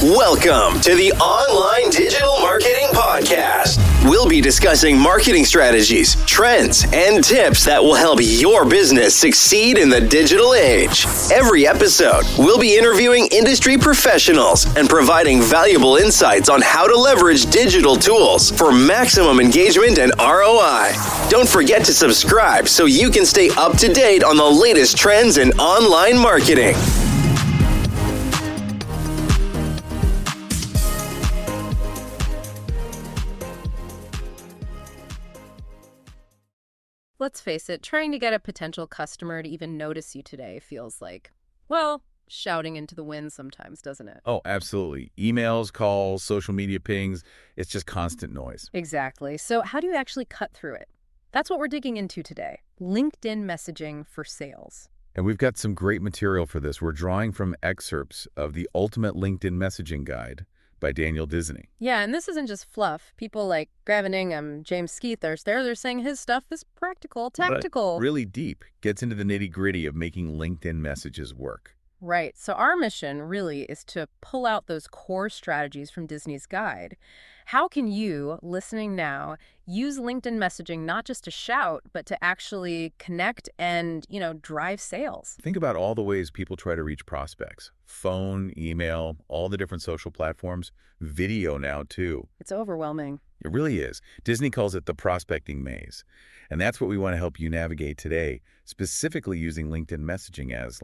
Welcome to the Online Digital Marketing Podcast. We'll be discussing marketing strategies, trends, and tips that will help your business succeed in the digital age. Every episode, we'll be interviewing industry professionals and providing valuable insights on how to leverage digital tools for maximum engagement and ROI. Don't forget to subscribe so you can stay up to date on the latest trends in online marketing. Let's face it, trying to get a potential customer to even notice you today feels like, well, shouting into the wind sometimes, doesn't it? Oh, absolutely. Emails, calls, social media pings, it's just constant noise. Exactly. So how do you actually cut through it? That's what we're digging into today. LinkedIn messaging for sales. And we've got some great material for this. We're drawing from excerpts of the Ultimate LinkedIn Messaging Guide by Daniel Disney. Yeah, and this isn't just fluff. People like Gavin Ingham, James Skeeter, they're saying his stuff is practical, tactical. But really deep, gets into the nitty-gritty of making LinkedIn messages work. Right. So our mission really is to pull out those core strategies from Disney's guide. How can you, listening now, use LinkedIn messaging not just to shout, but to actually connect and, drive sales? Think about all the ways people try to reach prospects. Phone, email, all the different social platforms, video now too. It's overwhelming. It really is. Disney calls it the prospecting maze. And that's what we want to help you navigate today, specifically using LinkedIn messaging as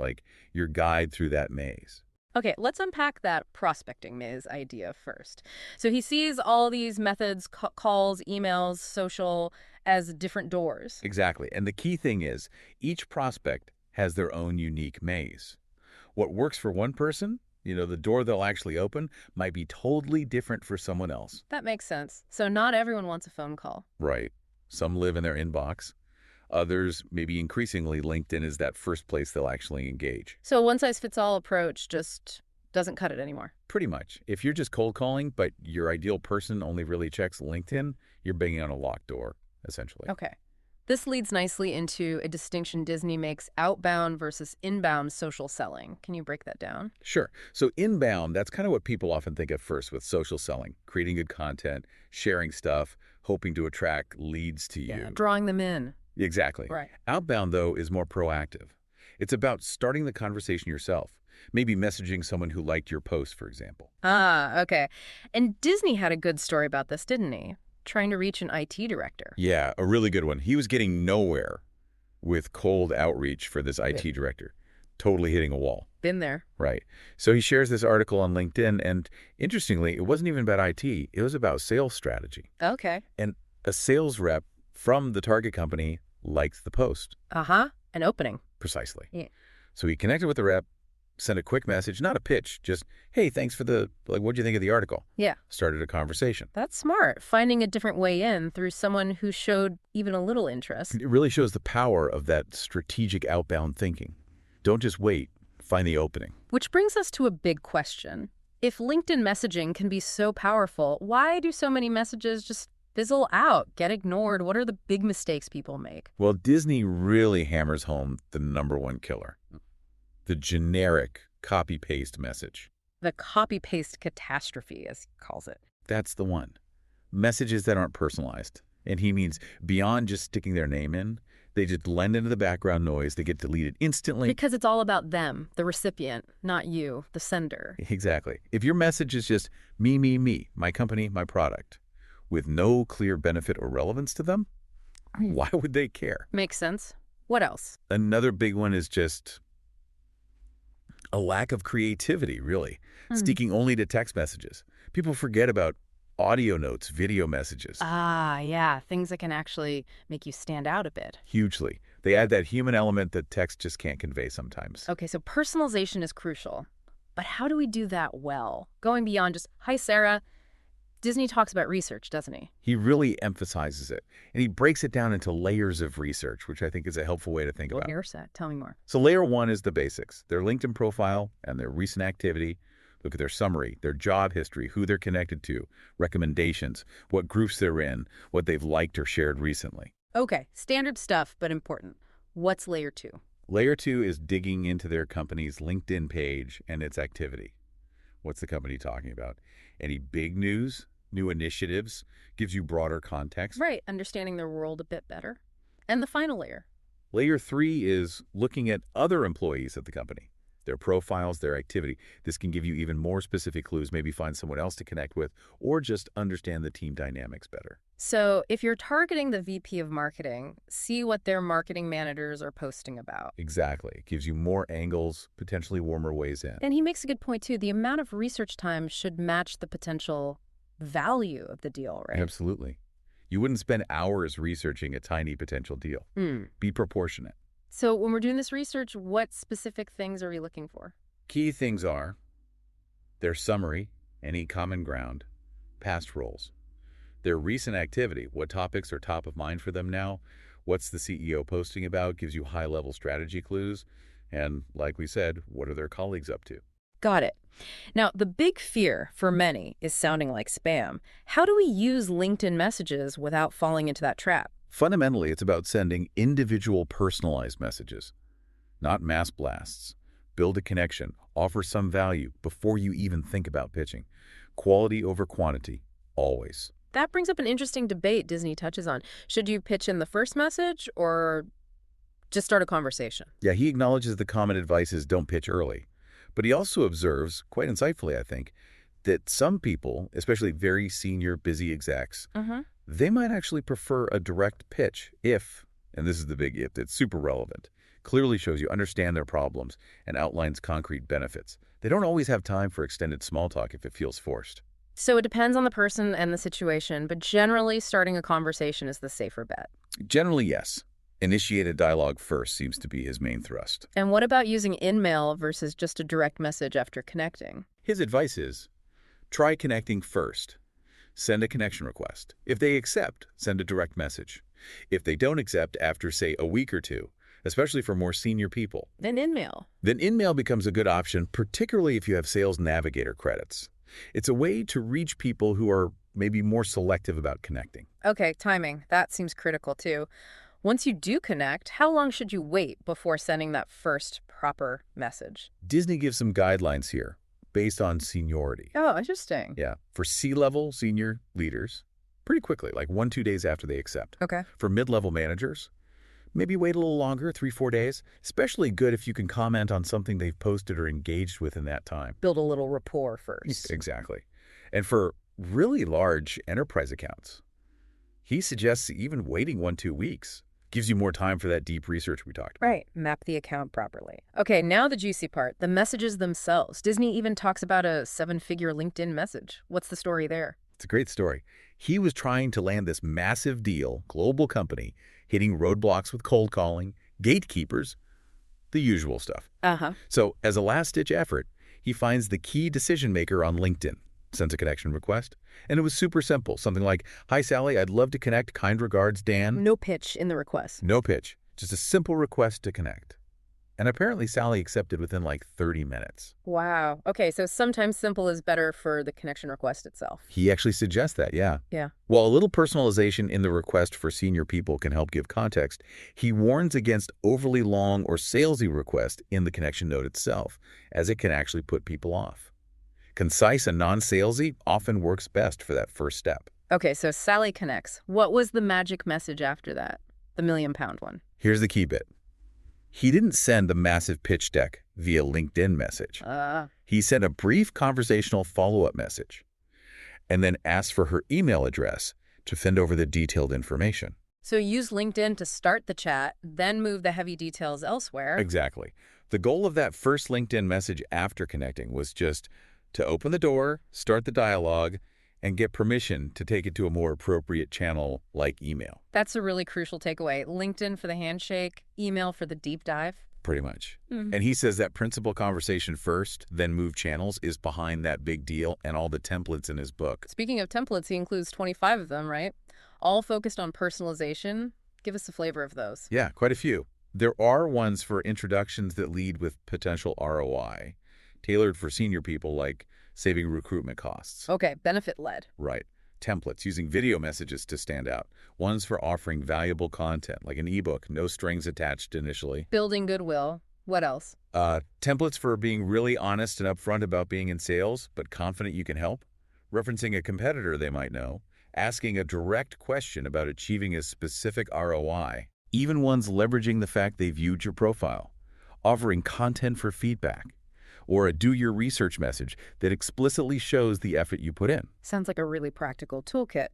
your guide through that maze. Okay, let's unpack that prospecting maze idea first. So he sees all these methods, calls, emails, social, as different doors. Exactly. And the key thing is each prospect has their own unique maze. What works for one person, the door they'll actually open, might be totally different for someone else. That makes sense. So not everyone wants a phone call. Right. Some live in their inbox. Others, maybe increasingly, LinkedIn is that first place they'll actually engage. So one-size-fits-all approach just doesn't cut it anymore. Pretty much. If you're just cold calling, but your ideal person only really checks LinkedIn, you're banging on a locked door, essentially. Okay. This leads nicely into a distinction Disney makes outbound versus inbound social selling. Can you break that down? Sure. So inbound, that's kind of what people often think of first with social selling, creating good content, sharing stuff, hoping to attract leads to you. Yeah, drawing them in. Exactly. Right. Outbound, though, is more proactive. It's about starting the conversation yourself, maybe messaging someone who liked your post, for example. Ah, okay. And Disney had a good story about this, didn't he? Trying to reach an IT director. Yeah, a really good one. He was getting nowhere with cold outreach for this IT director, totally hitting a wall. Been there. Right. So he shares this article on LinkedIn, and interestingly, it wasn't even about IT. It was about sales strategy. Okay. And a sales rep from the target company liked the post. Uh-huh. An opening. Precisely. Yeah. So he connected with the rep, sent a quick message, not a pitch, just, hey, thanks for what'd you think of the article? Yeah. Started a conversation. That's smart. Finding a different way in through someone who showed even a little interest. It really shows the power of that strategic outbound thinking. Don't just wait. Find the opening. Which brings us to a big question. If LinkedIn messaging can be so powerful, why do so many messages just fizzle out, get ignored? What are the big mistakes people make? Well, Disney really hammers home the number one killer. The generic copy-paste message. The copy-paste catastrophe, as he calls it. That's the one. Messages that aren't personalized. And he means beyond just sticking their name in, they just blend into the background noise. They get deleted instantly. Because it's all about them, the recipient, not you, the sender. Exactly. If your message is just me, my company, my product, with no clear benefit or relevance to them, why would they care? Makes sense. What else? Another big one is just a lack of creativity, really. Sticking only to text messages. People forget about audio notes, video messages. Ah, yeah, things that can actually make you stand out a bit. Hugely. They add that human element that text just can't convey sometimes. Okay, so personalization is crucial. But how do we do that well? Going beyond just, hi, Sarah. Disney talks about research, doesn't he? He really emphasizes it. And he breaks it down into layers of research, which I think is a helpful way to think about. Here's that. Tell me more. So layer one is the basics. Their LinkedIn profile and their recent activity. Look at their summary, their job history, who they're connected to, recommendations, what groups they're in, what they've liked or shared recently. Okay, standard stuff, but important. What's layer two? Layer two is digging into their company's LinkedIn page and its activity. What's the company talking about? Any big news, new initiatives, gives you broader context. Right, understanding their world a bit better. And the final layer. Layer 3 is looking at other employees at the company, their profiles, their activity. This can give you even more specific clues, maybe find someone else to connect with, or just understand the team dynamics better. So if you're targeting the VP of marketing, see what their marketing managers are posting about. Exactly. It gives you more angles, potentially warmer ways in. And he makes a good point, too. The amount of research time should match the potential value of the deal, right? Absolutely. You wouldn't spend hours researching a tiny potential deal. Be proportionate. So when we're doing this research, what specific things are we looking for? Key things are their summary, any common ground, past roles, their recent activity, what topics are top of mind for them now, what's the CEO posting about, gives you high-level strategy clues, and like we said, what are their colleagues up to? Got it. Now, the big fear for many is sounding like spam. How do we use LinkedIn messages without falling into that trap? Fundamentally, it's about sending individual personalized messages, not mass blasts. Build a connection, offer some value before you even think about pitching. Quality over quantity, always. That brings up an interesting debate Disney touches on. Should you pitch in the first message or just start a conversation? Yeah, he acknowledges the common advice is don't pitch early. But he also observes, quite insightfully, I think, that some people, especially very senior, busy execs, they might actually prefer a direct pitch if, and this is the big if, that's super relevant, clearly shows you understand their problems and outlines concrete benefits. They don't always have time for extended small talk if it feels forced. So it depends on the person and the situation, but generally starting a conversation is the safer bet. Generally, yes. Initiate a dialogue first seems to be his main thrust. And what about using in-mail versus just a direct message after connecting? His advice is, try connecting first. Send a connection request. If they accept, send a direct message. If they don't accept after, say, a week or two, especially for more senior people, Then in-mail. then in-mail becomes a good option, particularly if you have Sales Navigator credits. It's a way to reach people who are maybe more selective about connecting. Okay, timing. That seems critical, too. Once you do connect, how long should you wait before sending that first proper message? Disney gives some guidelines here based on seniority. Oh, interesting. Yeah, for C-level senior leaders, pretty quickly, like 1-2 days after they accept. Okay. For mid-level managers, maybe wait a little longer, 3-4 days. Especially good if you can comment on something they've posted or engaged with in that time. Build a little rapport first. Exactly. And for really large enterprise accounts, he suggests even waiting 1-2 weeks. Gives you more time for that deep research we talked about. Right. Map the account properly. Okay, now the juicy part, the messages themselves. Disney even talks about a 7-figure LinkedIn message. What's the story there? It's a great story. He was trying to land this massive deal, global company, hitting roadblocks with cold calling, gatekeepers, the usual stuff. So as a last-ditch effort, he finds the key decision maker on LinkedIn, sends a connection request, and it was super simple. Something like, "Hi, Sally, I'd love to connect. Kind regards, Dan." No pitch in the request. No pitch, just a simple request to connect. And apparently Sally accepted within like 30 minutes. Wow. Okay, so sometimes simple is better for the connection request itself. He actually suggests that, yeah. Yeah. While a little personalization in the request for senior people can help give context, he warns against overly long or salesy request in the connection note itself, as it can actually put people off. Concise and non-salesy often works best for that first step. Okay, so Sally connects. What was the magic message after that? The £1 million one. Here's the key bit. He didn't send the massive pitch deck via LinkedIn message. He sent a brief conversational follow-up message and then asked for her email address to send over the detailed information. So use LinkedIn to start the chat, then move the heavy details elsewhere. Exactly. The goal of that first LinkedIn message after connecting was just to open the door, start the dialogue, and get permission to take it to a more appropriate channel like email. That's a really crucial takeaway. LinkedIn for the handshake, email for the deep dive. Pretty much. And he says that principal conversation first, then move channels is behind that big deal and all the templates in his book. Speaking of templates, he includes 25 of them, right? All focused on personalization. Give us a flavor of those. Yeah, quite a few. There are ones for introductions that lead with potential ROI, tailored for senior people like saving recruitment costs. Okay, benefit-led. Right. Templates, using video messages to stand out. Ones for offering valuable content, like an ebook, no strings attached initially. Building goodwill. What else? Templates for being really honest and upfront about being in sales, but confident you can help. Referencing a competitor they might know. Asking a direct question about achieving a specific ROI. Even ones leveraging the fact they viewed your profile. Offering content for feedback. Or a do-your-research message that explicitly shows the effort you put in. Sounds like a really practical toolkit.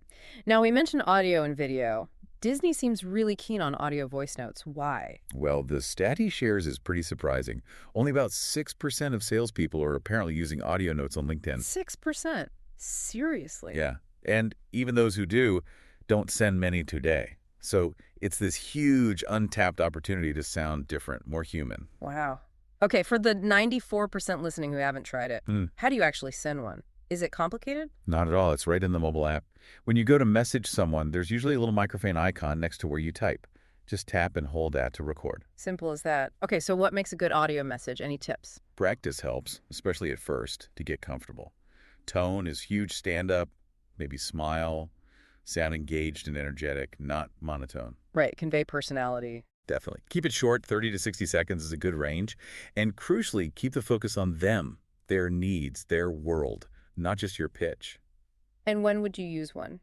Now, we mentioned audio and video. Disney seems really keen on audio voice notes. Why? Well, the stat he shares is pretty surprising. Only about 6% of salespeople are apparently using audio notes on LinkedIn. 6%? Seriously? Yeah, and even those who do, don't send many today. So it's this huge untapped opportunity to sound different, more human. Wow. Okay, for the 94% listening who haven't tried it, how do you actually send one? Is it complicated? Not at all. It's right in the mobile app. When you go to message someone, there's usually a little microphone icon next to where you type. Just tap and hold that to record. Simple as that. Okay, so what makes a good audio message? Any tips? Practice helps, especially at first, to get comfortable. Tone is huge stand-up, maybe smile, sound engaged and energetic, not monotone. Right, convey personality. Definitely. Keep it short, 30 to 60 seconds is a good range. And crucially, keep the focus on them, their needs, their world, not just your pitch. And when would you use one?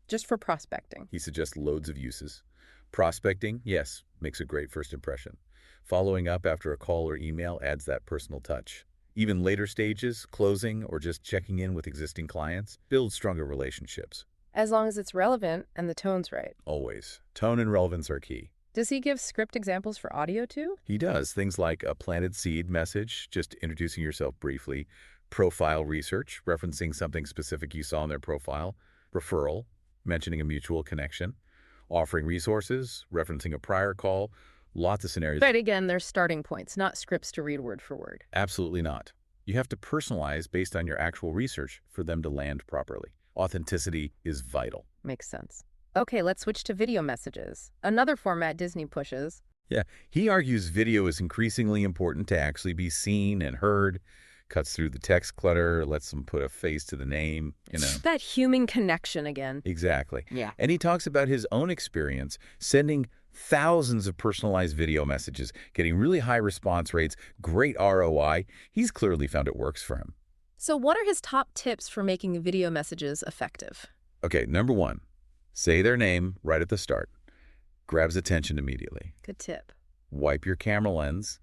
Just for prospecting. He suggests loads of uses. Prospecting, yes, makes a great first impression. Following up after a call or email adds that personal touch. Even later stages, closing, or just checking in with existing clients, build stronger relationships. As long as it's relevant and the tone's right. Always. Tone and relevance are key. Does he give script examples for audio too? He does. Things like a planted seed message, just introducing yourself briefly, profile research, referencing something specific you saw in their profile, referral, mentioning a mutual connection, offering resources, referencing a prior call, lots of scenarios. But again, they're starting points, not scripts to read word for word. Absolutely not. You have to personalize based on your actual research for them to land properly. Authenticity is vital. Makes sense. Okay, let's switch to video messages. Another format Disney pushes. Yeah, he argues video is increasingly important to actually be seen and heard, cuts through the text clutter, lets them put a face to the name, That human connection again. Exactly. Yeah. And he talks about his own experience sending thousands of personalized video messages, getting really high response rates, great ROI. He's clearly found it works for him. So what are his top tips for making video messages effective? Okay, number one, say their name right at the start. Grabs attention immediately. Good tip. Wipe your camera lens.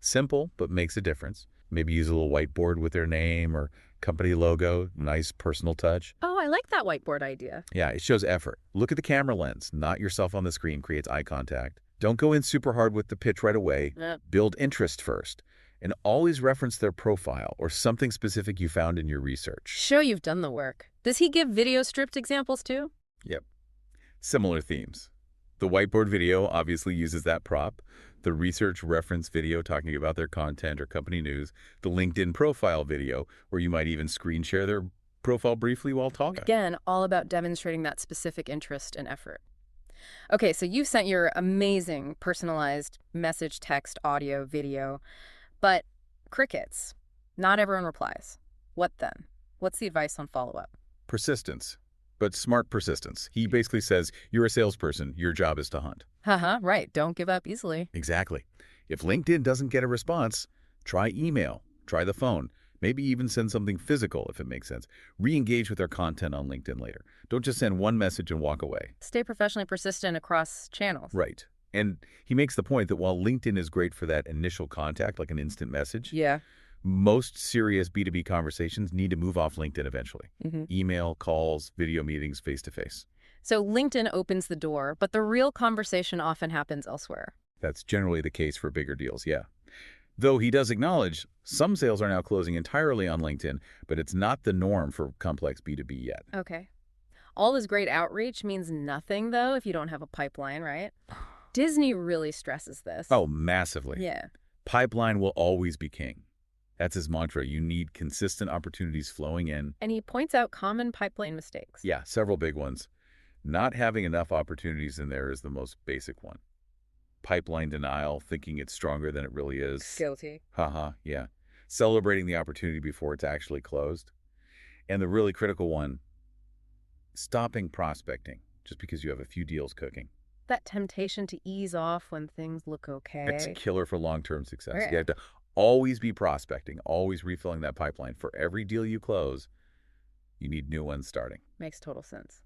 Simple, but makes a difference. Maybe use a little whiteboard with their name or company logo. Nice personal touch. Oh, I like that whiteboard idea. Yeah, it shows effort. Look at the camera lens, not yourself on the screen. Creates eye contact. Don't go in super hard with the pitch right away. Build interest first. And always reference their profile or something specific you found in your research. Show you've done the work. Does he give video stripped examples too? Yep. Similar themes. The whiteboard video obviously uses that prop. The research reference video talking about their content or company news. The LinkedIn profile video, where you might even screen share their profile briefly while talking. Again, all about demonstrating that specific interest and effort. Okay, so you sent your amazing personalized message, text, audio, video, but crickets. Not everyone replies. What then? What's the advice on follow-up? Persistence, but smart persistence. He basically says, you're a salesperson, your job is to hunt. Haha, right. Don't give up easily. Exactly. If LinkedIn doesn't get a response, try email, try the phone, maybe even send something physical if it makes sense. Re-engage with their content on LinkedIn later. Don't just send one message and walk away. Stay professionally persistent across channels. Right. And he makes the point that while LinkedIn is great for that initial contact, like an instant message, Yeah. most serious B2B conversations need to move off LinkedIn eventually. Email, calls, video meetings, face-to-face. So LinkedIn opens the door, but the real conversation often happens elsewhere. That's generally the case for bigger deals, yeah. Though he does acknowledge some sales are now closing entirely on LinkedIn, but it's not the norm for complex B2B yet. Okay. All this great outreach means nothing, though, if you don't have a pipeline, right? Disney really stresses this. Oh, massively. Yeah. Pipeline will always be king. That's his mantra. You need consistent opportunities flowing in. And he points out common pipeline mistakes. Yeah, several big ones. Not having enough opportunities in there is the most basic one. Pipeline denial, thinking it's stronger than it really is. Guilty. Haha, yeah. Celebrating the opportunity before it's actually closed. And the really critical one, stopping prospecting just because you have a few deals cooking. that temptation to ease off when things look okay. It's a killer for long-term success. Right. You have to always be prospecting, always refilling that pipeline. For every deal you close, you need new ones starting. Makes total sense.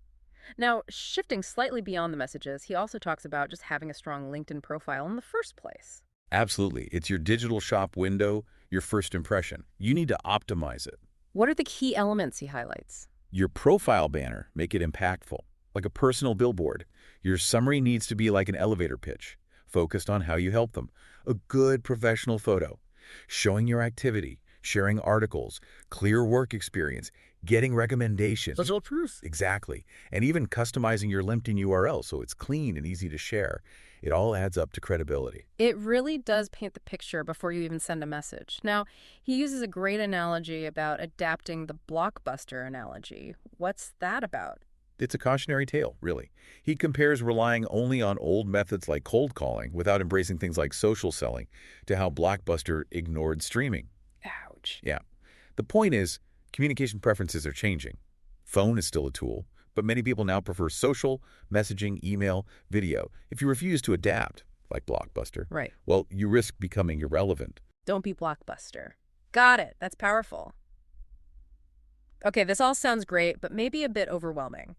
Now, shifting slightly beyond the messages, he also talks about just having a strong LinkedIn profile in the first place. Absolutely. It's your digital shop window, your first impression. You need to optimize it. What are the key elements he highlights? Your profile banner, make it impactful, like a personal billboard. Your summary needs to be like an elevator pitch, focused on how you help them. A good professional photo, showing your activity, sharing articles, clear work experience, getting recommendations. Social proof. Exactly. And even customizing your LinkedIn URL so it's clean and easy to share. It all adds up to credibility. It really does paint the picture before you even send a message. Now, he uses a great analogy about adapting the Blockbuster analogy. What's that about? It's a cautionary tale, really. He compares relying only on old methods like cold calling without embracing things like social selling to how Blockbuster ignored streaming. Ouch. Yeah. The point is, communication preferences are changing. Phone is still a tool, but many people now prefer social, messaging, email, video. If you refuse to adapt, like Blockbuster, Right. well, you risk becoming irrelevant. Don't be Blockbuster. Got it. That's powerful. Okay, this all sounds great, but maybe a bit overwhelming.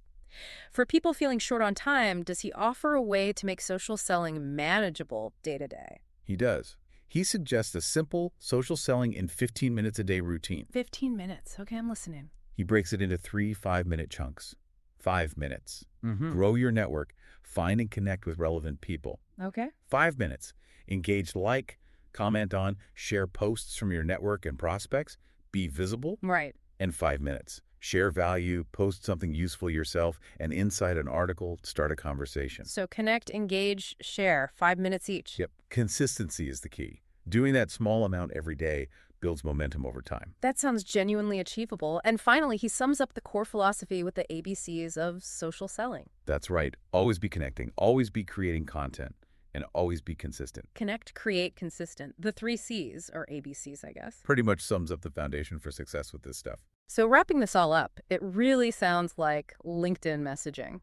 For people feeling short on time, does he offer a way to make social selling manageable day to day? He does. He suggests a simple social selling in 15 minutes a day routine. 15 minutes. Okay, I'm listening. He breaks it into 3 5-minute chunks. 5 minutes. Mm-hmm. Grow your network. Find and connect with relevant people. Okay. 5 minutes. Engage, like, comment on, share posts from your network and prospects. Be visible. Right. And 5 minutes. Share value, post something useful yourself, and inside an article, start a conversation. So connect, engage, share. 5 minutes each. Yep. Consistency is the key. Doing that small amount every day builds momentum over time. That sounds genuinely achievable. And finally, he sums up the core philosophy with the ABCs of social selling. That's right. Always be connecting, always be creating content, and always be consistent. Connect, create, consistent. The 3 C's, or ABCs, I guess. Pretty much sums up the foundation for success with this stuff. So wrapping this all up, it really sounds like LinkedIn messaging.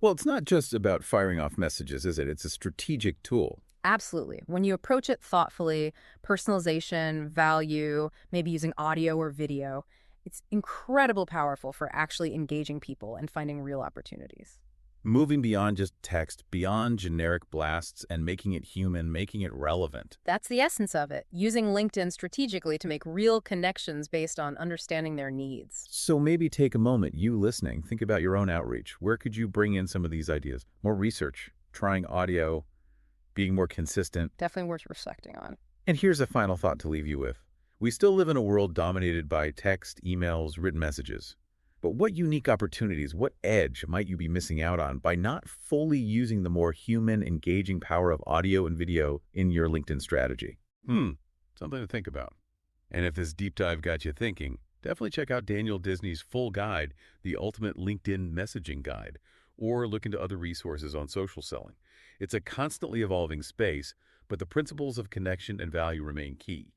Well, it's not just about firing off messages, is it? It's a strategic tool. Absolutely. When you approach it thoughtfully, personalization, value, maybe using audio or video, it's incredibly powerful for actually engaging people and finding real opportunities. Moving beyond just text, beyond generic blasts, and making it human, making it relevant. That's the essence of it, using LinkedIn strategically to make real connections based on understanding their needs. So maybe take a moment, you listening, think about your own outreach. Where could you bring in some of these ideas? More research, trying audio, being more consistent. Definitely worth reflecting on. And here's a final thought to leave you with. We still live in a world dominated by text, emails, written messages. But what unique opportunities, what edge might you be missing out on by not fully using the more human, engaging power of audio and video in your LinkedIn strategy? Something to think about. And if this deep dive got you thinking, definitely check out Daniel Disney's full guide, The Ultimate LinkedIn Messaging Guide, or look into other resources on social selling. It's a constantly evolving space, but the principles of connection and value remain key.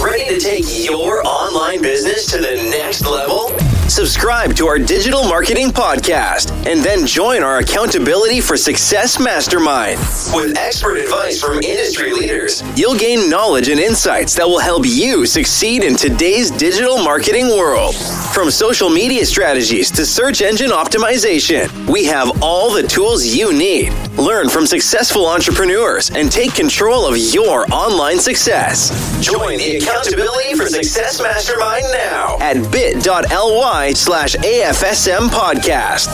Ready to take your online business to the next level? Subscribe to our digital marketing podcast and then join our Accountability for Success Mastermind. With expert advice from industry leaders, you'll gain knowledge and insights that will help you succeed in today's digital marketing world. From social media strategies to search engine optimization, we have all the tools you need. Learn from successful entrepreneurs and take control of your online success. Join the Accountability for Success Mastermind now at bit.ly/AFSM podcast.